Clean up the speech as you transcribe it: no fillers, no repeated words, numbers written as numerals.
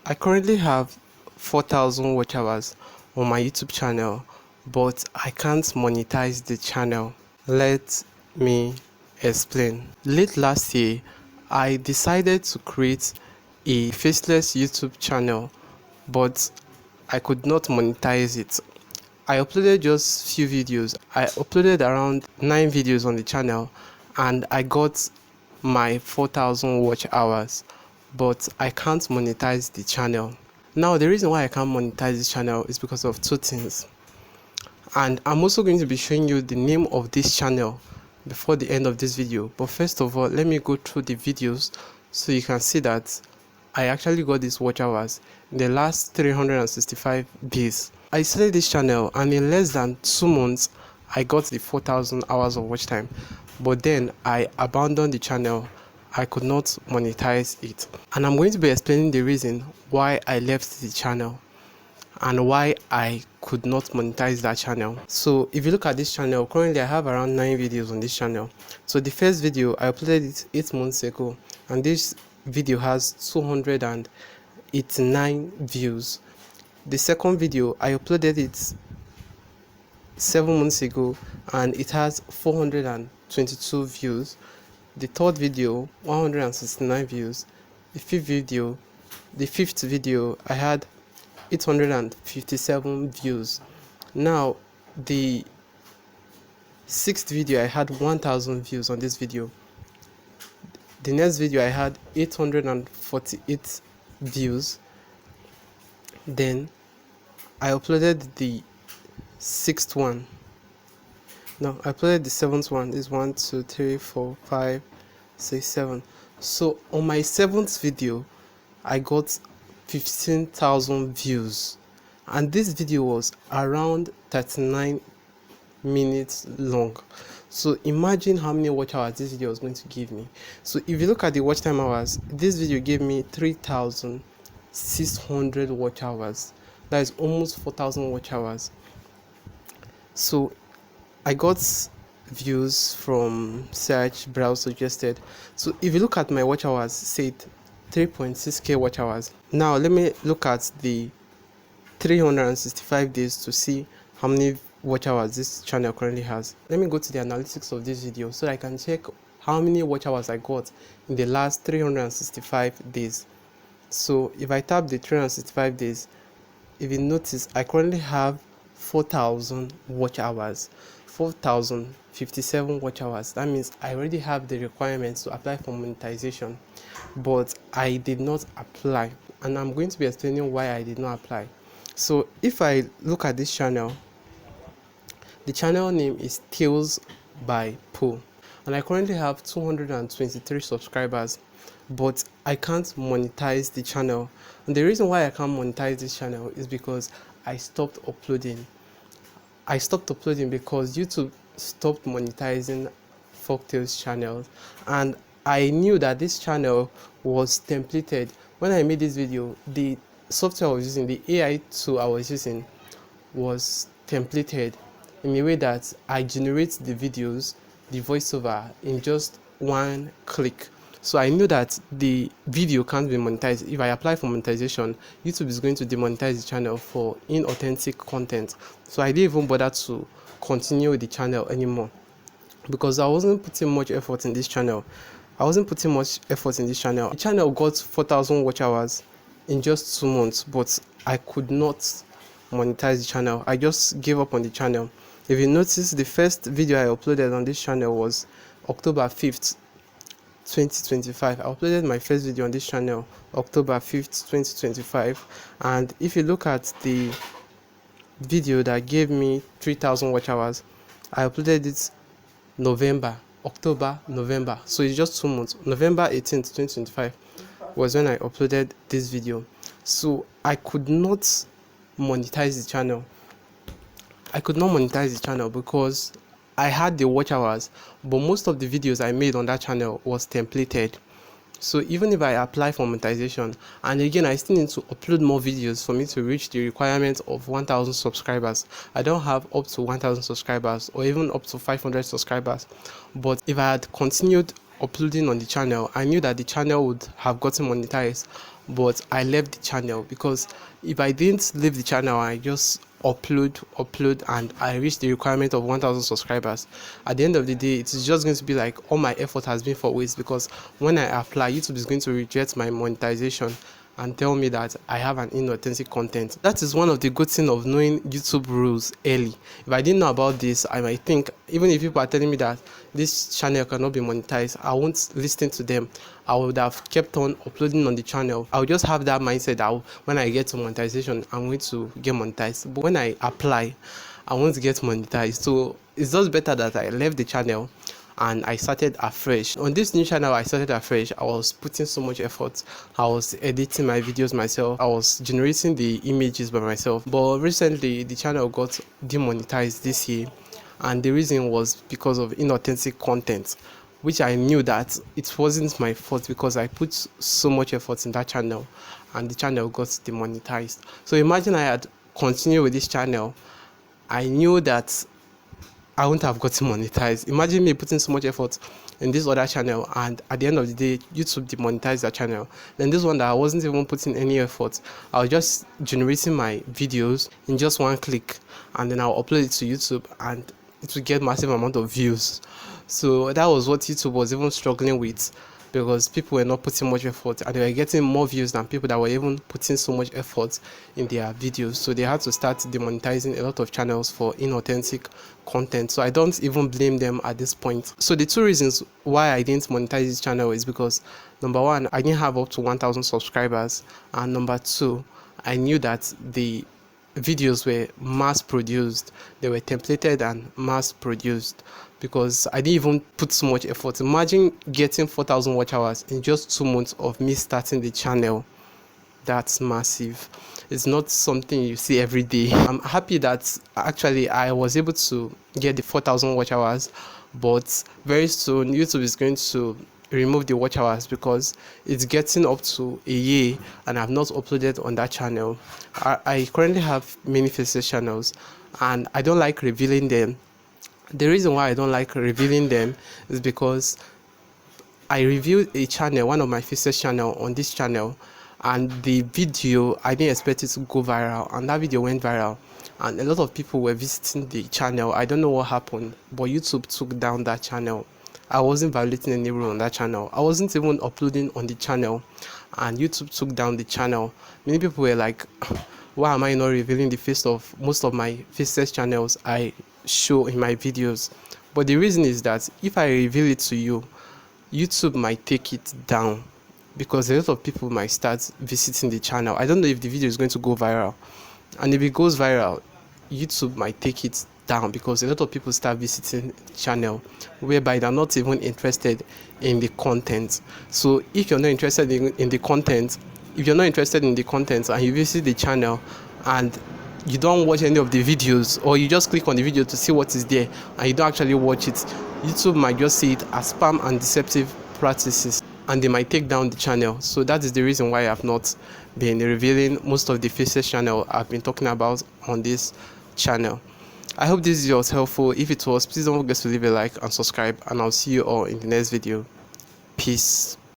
I currently have 4,000 watch hours on my YouTube channel, but I can't monetize the channel. Let me explain. Late last year, I decided to create a faceless YouTube channel, but I could not monetize it. I uploaded just few videos. I uploaded around 9 videos on the channel and I got my 4,000 watch hours, but I can't monetize the channel. Now the reason why I can't monetize this channel is because of two things, and I'm also going to be showing you the name of this channel before the end of this video. But first of all, let me go through the videos so you can see that I actually got these watch hours in the last 365 days. I started this channel and in less than 2 months I got the 4,000 hours of watch time, but then I abandoned the channel. I could not monetize it, and I'm going to be explaining the reason why I left the channel and why I could not monetize that channel. So if you look at this channel, currently I have around 9 videos on this channel. So the first video I uploaded it 8 months ago, and this video has 289 views. The second video I uploaded it 7 months ago and it has 422 views. The third video 169 views. The fifth video I had 857 views. Now the sixth video I had 1,000 views on this video. The next video I had 848 views. Then I uploaded the sixth one. Now I uploaded the seventh one. This 1 2 3 4 5 6 7. So on my seventh video I got 15,000 views, and this video was around 39 minutes long. So imagine how many watch hours this video was going to give me. So if you look at the watch time hours, this video gave me 3,600 watch hours. That is almost 4,000 watch hours. So I got views from search, browse, suggested. So if you look at my watch hours, say 3.6k watch hours. Now let me look at the 365 days to see how many watch hours this channel currently has. Let me go to the analytics of this video so I can check how many watch hours I got in the last 365 days. So if I tap the 365 days, if you notice, I currently have 4,000 watch hours, 4,057 watch hours. That means I already have the requirements to apply for monetization, but I did not apply, and I'm going to be explaining why I did not apply. So if I look at this channel, the channel name is Tales by Poe, and I currently have 223 subscribers, but I can't monetize the channel. And the reason why I can't monetize this channel is because I stopped uploading. I stopped uploading because YouTube stopped monetizing Folktales channels, and I knew that this channel was templated. When I made this video, the software I was using, the AI tool I was using, was templated in a way that I generate the videos, the voiceover, in just one click. So I knew that the video can't be monetized. If I apply for monetization, YouTube is going to demonetize the channel for inauthentic content. So I didn't even bother to continue with the channel anymore because I wasn't putting much effort in this channel. The channel got 4,000 watch hours in just 2 months, but I could not monetize the channel. I just gave up on the channel. If you notice, the first video I uploaded on this channel was October 5th, 2025. I uploaded my first video on this channel October 5th, 2025. And if you look at the video that gave me 3,000 watch hours, I uploaded it October, November. So it's just 2 months. November 18th, 2025 was when I uploaded this video. So I could not monetize the channel. Because I had the watch hours, but most of the videos I made on that channel was templated. So even if I apply for monetization, and again I still need to upload more videos for me to reach the requirement of 1,000 subscribers. I don't have up to 1,000 subscribers or even up to 500 subscribers. But if I had continued uploading on the channel, I knew that the channel would have gotten monetized. but I left the channel because if I didn't leave the channel, I just upload and I reach the requirement of 1000 subscribers, at the end of the day it's just going to be like all my effort has been for waste, because when I apply, YouTube is going to reject my monetization and tell me that I have an inauthentic content. That is one of the good things of knowing YouTube rules early. If I didn't know about this, I might think, even if people are telling me that this channel cannot be monetized, I won't listen to them. I would have kept on uploading on the channel. I would just have that mindset that when I get to monetization, I'm going to get monetized. But when I apply, I want to get monetized. So it's just better that I left the channel and I started afresh. On this new channel, I started afresh. I was putting so much effort. I was editing my videos myself. I was generating the images by myself. But recently, the channel got demonetized this year, and the reason was because of inauthentic content, which I knew that it wasn't my fault because I put so much effort in that channel, and the channel got demonetized. So imagine I had continued with this channel, I knew that I wouldn't have gotten monetized. Imagine me putting so much effort in this other channel, and at the end of the day, YouTube demonetized that channel. Then this one that I wasn't even putting any effort, I was just generating my videos in just one click, and then I'll upload it to YouTube, and it will get massive amount of views. So that was what YouTube was even struggling with, because people were not putting much effort and they were getting more views than people that were even putting so much effort in their videos. So they had to start demonetizing a lot of channels for inauthentic content. So I don't even blame them at this point. So the two reasons why I didn't monetize this channel is because, number one, I didn't have up to 1000 subscribers, and number two, I knew that the videos were mass produced, they were templated and mass produced, because I didn't even put so much effort. Imagine getting 4000 watch hours in just 2 months of me starting the channel. That's massive. It's not something you see every day. I'm happy that actually I was able to get the 4000 watch hours, but very soon YouTube is going to remove the watch hours because it's getting up to a year and I've not uploaded on that channel. I currently have many faces channels and I don't like revealing them. The reason why I don't like revealing them is because I reviewed a channel, one of my faces channel on this channel, and the video, I didn't expect it to go viral, and that video went viral and a lot of people were visiting the channel. I don't know what happened, but YouTube took down that channel. I wasn't violating any rule on that channel. I wasn't even uploading on the channel, and YouTube took down the channel. Many people were like, why am I not revealing the face of most of my faces channels I show in my videos? But the reason is that if I reveal it to you, YouTube might take it down, because a lot of people might start visiting the channel. I don't know if the video is going to go viral, and if it goes viral, YouTube might take it down because a lot of people start visiting the channel whereby they're not even interested in the content. So if you're not interested in the content, if you're not interested in the content and you visit the channel and you don't watch any of the videos, or you just click on the video to see what is there and you don't actually watch it, YouTube might just see it as spam and deceptive practices, and they might take down the channel. So that is the reason why I have not been revealing most of the faces channel I've been talking about on this channel. I hope this video was helpful. If it was, please don't forget to leave a like and subscribe, and I'll see you all in the next video. Peace.